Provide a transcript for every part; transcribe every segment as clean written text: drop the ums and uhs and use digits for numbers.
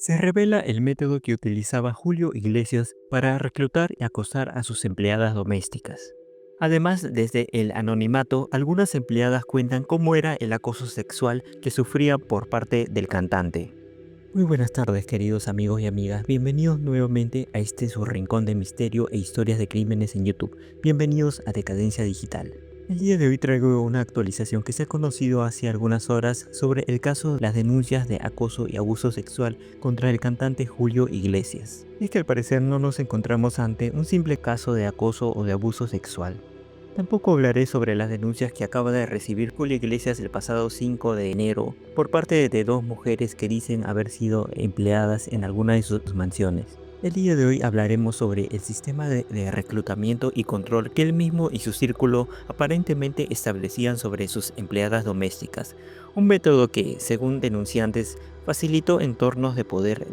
Se revela el método que utilizaba Julio Iglesias para reclutar y acosar a sus empleadas domésticas. Además, desde el anonimato, algunas empleadas cuentan cómo era el acoso sexual que sufría por parte del cantante. Muy buenas tardes, queridos amigos y amigas. Bienvenidos nuevamente a este su rincón de misterio e historias de crímenes en YouTube. Bienvenidos a Decadencia Digital. El día de hoy traigo una actualización que se ha conocido hace algunas horas sobre el caso de las denuncias de acoso y abuso sexual contra el cantante Julio Iglesias. Y es que al parecer no nos encontramos ante un simple caso de acoso o de abuso sexual. Tampoco hablaré sobre las denuncias que acaba de recibir Julio Iglesias el pasado 5 de enero por parte de dos mujeres que dicen haber sido empleadas en alguna de sus mansiones. El día de hoy hablaremos sobre el sistema de reclutamiento y control que él mismo y su círculo aparentemente establecían sobre sus empleadas domésticas, un método que, según denunciantes, facilitó entornos de poder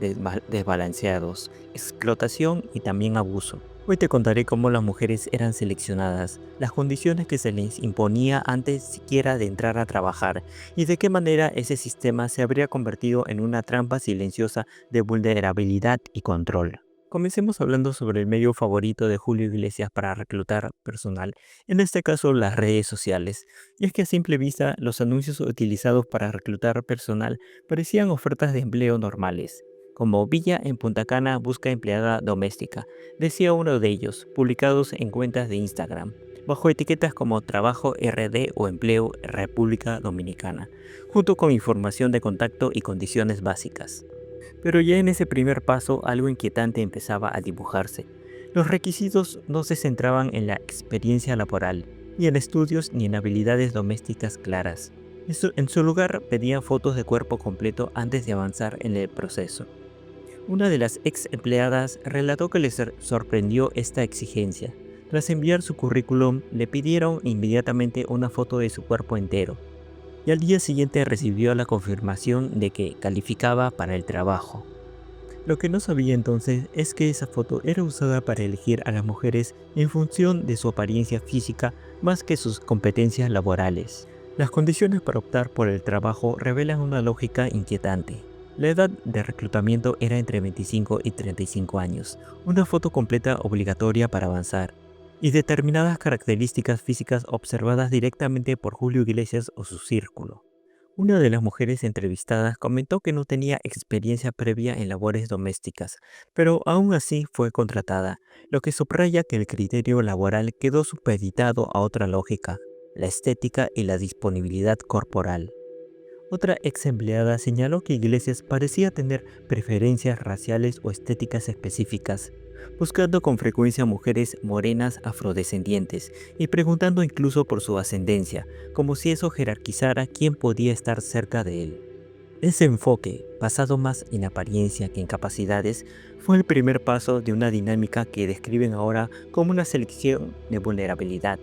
desbalanceados, explotación y también abuso. Hoy te contaré cómo las mujeres eran seleccionadas, las condiciones que se les imponía antes siquiera de entrar a trabajar y de qué manera ese sistema se habría convertido en una trampa silenciosa de vulnerabilidad y control. Comencemos hablando sobre el medio favorito de Julio Iglesias para reclutar personal, en este caso las redes sociales. Y es que a simple vista los anuncios utilizados para reclutar personal parecían ofertas de empleo normales, como Villa en Punta Cana busca empleada doméstica, decía uno de ellos, publicados en cuentas de Instagram, bajo etiquetas como Trabajo RD o Empleo República Dominicana, junto con información de contacto y condiciones básicas. Pero ya en ese primer paso algo inquietante empezaba a dibujarse. Los requisitos no se centraban en la experiencia laboral, ni en estudios ni en habilidades domésticas claras. En su lugar pedían fotos de cuerpo completo antes de avanzar en el proceso. Una de las ex empleadas relató que les sorprendió esta exigencia. Tras enviar su currículum, le pidieron inmediatamente una foto de su cuerpo entero, y al día siguiente recibió la confirmación de que calificaba para el trabajo. Lo que no sabía entonces es que esa foto era usada para elegir a las mujeres en función de su apariencia física más que sus competencias laborales. Las condiciones para optar por el trabajo revelan una lógica inquietante. La edad de reclutamiento era entre 25 y 35 años, una foto completa obligatoria para avanzar, y determinadas características físicas observadas directamente por Julio Iglesias o su círculo. Una de las mujeres entrevistadas comentó que no tenía experiencia previa en labores domésticas, pero aún así fue contratada, lo que subraya que el criterio laboral quedó supeditado a otra lógica, la estética y la disponibilidad corporal. Otra ex empleada señaló que Iglesias parecía tener preferencias raciales o estéticas específicas, buscando con frecuencia mujeres morenas afrodescendientes y preguntando incluso por su ascendencia, como si eso jerarquizara quién podía estar cerca de él. Ese enfoque, basado más en apariencia que en capacidades, fue el primer paso de una dinámica que describen ahora como una selección de vulnerabilidad.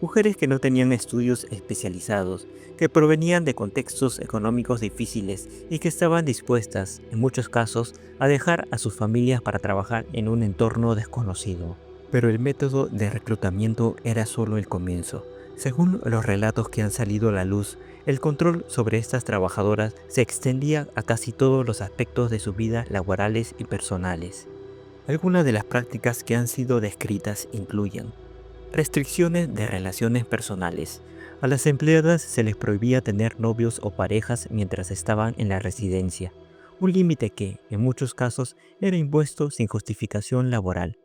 Mujeres que no tenían estudios especializados, que provenían de contextos económicos difíciles y que estaban dispuestas, en muchos casos, a dejar a sus familias para trabajar en un entorno desconocido. Pero el método de reclutamiento era solo el comienzo. Según los relatos que han salido a la luz, el control sobre estas trabajadoras se extendía a casi todos los aspectos de sus vidas laborales y personales. Algunas de las prácticas que han sido descritas incluyen restricciones de relaciones personales. A las empleadas se les prohibía tener novios o parejas mientras estaban en la residencia, un límite que, en muchos casos, era impuesto sin justificación laboral.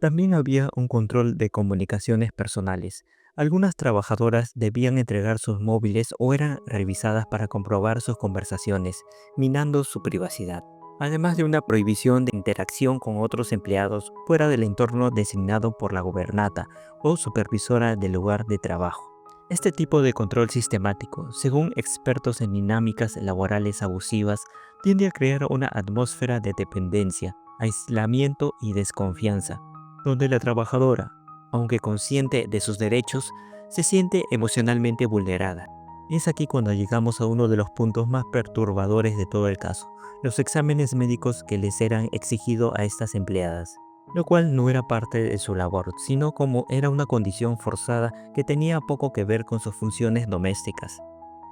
También había un control de comunicaciones personales. Algunas trabajadoras debían entregar sus móviles o eran revisadas para comprobar sus conversaciones, minando su privacidad. Además de una prohibición de interacción con otros empleados fuera del entorno designado por la gobernata o supervisora del lugar de trabajo. Este tipo de control sistemático, según expertos en dinámicas laborales abusivas, tiende a crear una atmósfera de dependencia, aislamiento y desconfianza, donde la trabajadora, aunque consciente de sus derechos, se siente emocionalmente vulnerada. Es aquí cuando llegamos a uno de los puntos más perturbadores de todo el caso, los exámenes médicos que les eran exigidos a estas empleadas, lo cual no era parte de su labor, sino como era una condición forzada que tenía poco que ver con sus funciones domésticas.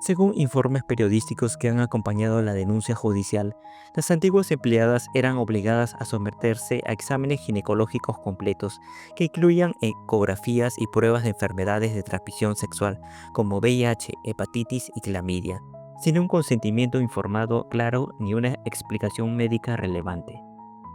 Según informes periodísticos que han acompañado la denuncia judicial, las antiguas empleadas eran obligadas a someterse a exámenes ginecológicos completos que incluían ecografías y pruebas de enfermedades de transmisión sexual como VIH, hepatitis y clamidia, sin un consentimiento informado claro ni una explicación médica relevante.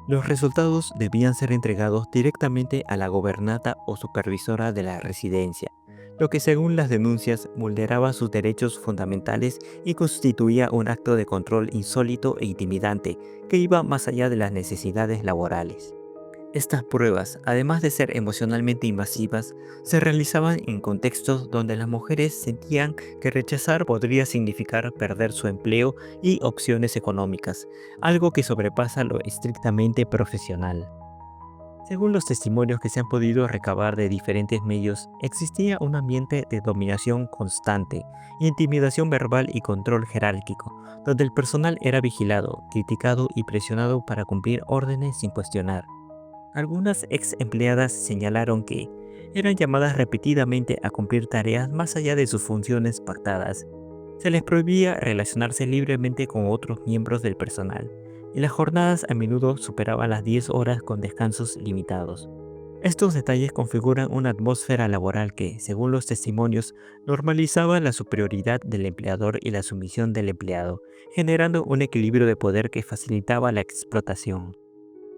Los resultados debían ser entregados directamente a la gobernanta o supervisora de la residencia, lo que según las denuncias vulneraba sus derechos fundamentales y constituía un acto de control insólito e intimidante que iba más allá de las necesidades laborales. Estas pruebas, además de ser emocionalmente invasivas, se realizaban en contextos donde las mujeres sentían que rechazar podría significar perder su empleo y opciones económicas, algo que sobrepasa lo estrictamente profesional. Según los testimonios que se han podido recabar de diferentes medios, existía un ambiente de dominación constante, intimidación verbal y control jerárquico, donde el personal era vigilado, criticado y presionado para cumplir órdenes sin cuestionar. Algunas ex empleadas señalaron que eran llamadas repetidamente a cumplir tareas más allá de sus funciones pactadas. Se les prohibía relacionarse libremente con otros miembros del personal, y las jornadas a menudo superaban las 10 horas con descansos limitados. Estos detalles configuran una atmósfera laboral que, según los testimonios, normalizaba la superioridad del empleador y la sumisión del empleado, generando un equilibrio de poder que facilitaba la explotación.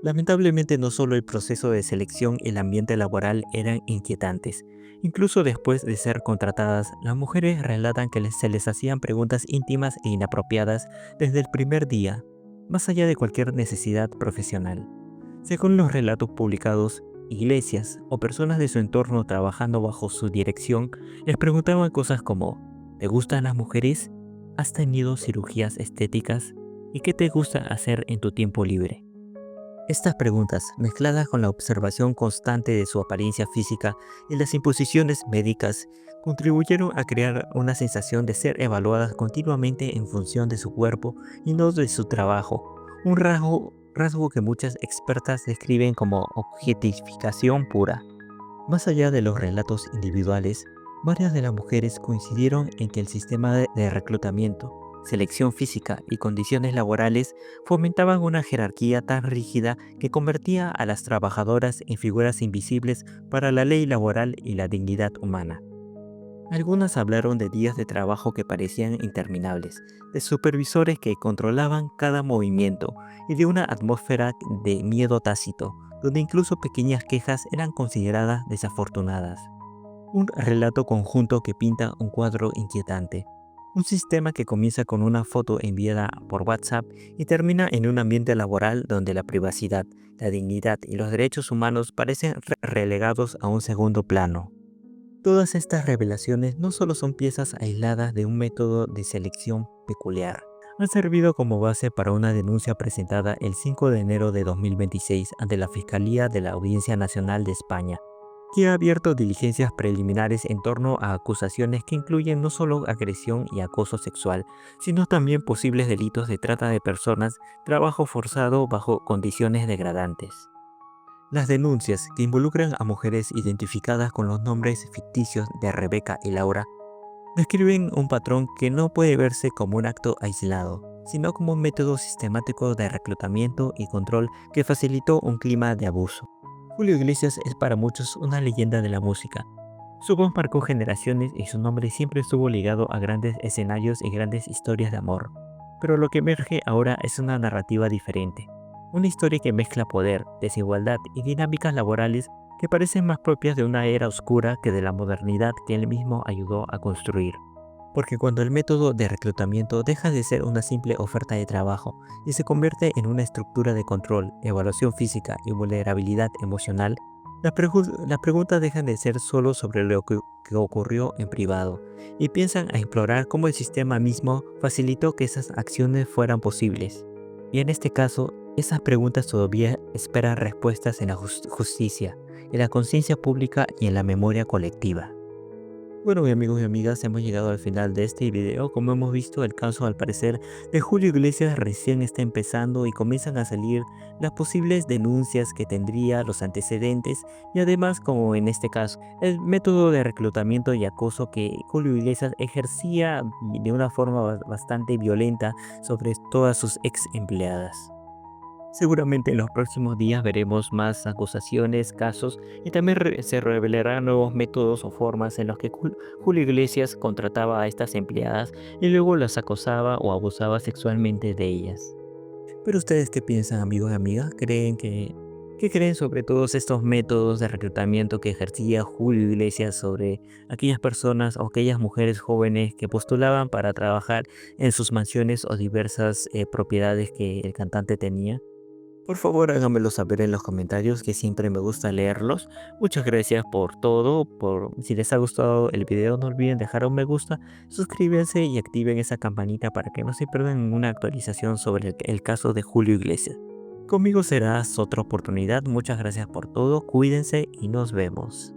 Lamentablemente no solo el proceso de selección y el ambiente laboral eran inquietantes. Incluso después de ser contratadas, las mujeres relatan que se les hacían preguntas íntimas e inapropiadas desde el primer día, más allá de cualquier necesidad profesional. Según los relatos publicados, iglesias o personas de su entorno trabajando bajo su dirección les preguntaban cosas como: ¿te gustan las mujeres? ¿Has tenido cirugías estéticas? ¿Y qué te gusta hacer en tu tiempo libre? Estas preguntas, mezcladas con la observación constante de su apariencia física y las imposiciones médicas, contribuyeron a crear una sensación de ser evaluadas continuamente en función de su cuerpo y no de su trabajo, un rasgo que muchas expertas describen como objetificación pura. Más allá de los relatos individuales, varias de las mujeres coincidieron en que el sistema de reclutamiento, selección física y condiciones laborales fomentaban una jerarquía tan rígida que convertía a las trabajadoras en figuras invisibles para la ley laboral y la dignidad humana. Algunas hablaron de días de trabajo que parecían interminables, de supervisores que controlaban cada movimiento y de una atmósfera de miedo tácito, donde incluso pequeñas quejas eran consideradas desafortunadas. Un relato conjunto que pinta un cuadro inquietante. Un sistema que comienza con una foto enviada por WhatsApp y termina en un ambiente laboral donde la privacidad, la dignidad y los derechos humanos parecen relegados a un segundo plano. Todas estas revelaciones no solo son piezas aisladas de un método de selección peculiar, han servido como base para una denuncia presentada el 5 de enero de 2026 ante la Fiscalía de la Audiencia Nacional de España, que ha abierto diligencias preliminares en torno a acusaciones que incluyen no solo agresión y acoso sexual, sino también posibles delitos de trata de personas, trabajo forzado bajo condiciones degradantes. Las denuncias, que involucran a mujeres identificadas con los nombres ficticios de Rebeca y Laura, describen un patrón que no puede verse como un acto aislado, sino como un método sistemático de reclutamiento y control que facilitó un clima de abuso. Julio Iglesias es para muchos una leyenda de la música. Su voz marcó generaciones y su nombre siempre estuvo ligado a grandes escenarios y grandes historias de amor. Pero lo que emerge ahora es una narrativa diferente. Una historia que mezcla poder, desigualdad y dinámicas laborales que parecen más propias de una era oscura que de la modernidad que él mismo ayudó a construir. Porque cuando el método de reclutamiento deja de ser una simple oferta de trabajo y se convierte en una estructura de control, evaluación física y vulnerabilidad emocional, las preguntas dejan de ser solo sobre lo que ocurrió en privado y piensan a explorar cómo el sistema mismo facilitó que esas acciones fueran posibles. Y en este caso, esas preguntas todavía esperan respuestas en la justicia, en la conciencia pública y en la memoria colectiva. Bueno, mis amigos y amigas, hemos llegado al final de este video. Como hemos visto, el caso al parecer de Julio Iglesias recién está empezando y comienzan a salir las posibles denuncias que tendría, los antecedentes y además, como en este caso, el método de reclutamiento y acoso que Julio Iglesias ejercía de una forma bastante violenta sobre todas sus ex empleadas. Seguramente en los próximos días veremos más acusaciones, casos y también se revelarán nuevos métodos o formas en los que Julio Iglesias contrataba a estas empleadas y luego las acosaba o abusaba sexualmente de ellas. Pero ustedes, ¿qué piensan, amigos y amigas? ¿Qué creen sobre todos estos métodos de reclutamiento que ejercía Julio Iglesias sobre aquellas personas o aquellas mujeres jóvenes que postulaban para trabajar en sus mansiones o diversas propiedades que el cantante tenía? Por favor, háganmelo saber en los comentarios, que siempre me gusta leerlos. Muchas gracias por todo. Si les ha gustado el video, no olviden dejar un me gusta, suscríbanse y activen esa campanita para que no se pierdan ninguna actualización sobre el caso de Julio Iglesias. Conmigo será otra oportunidad. Muchas gracias por todo. Cuídense y nos vemos.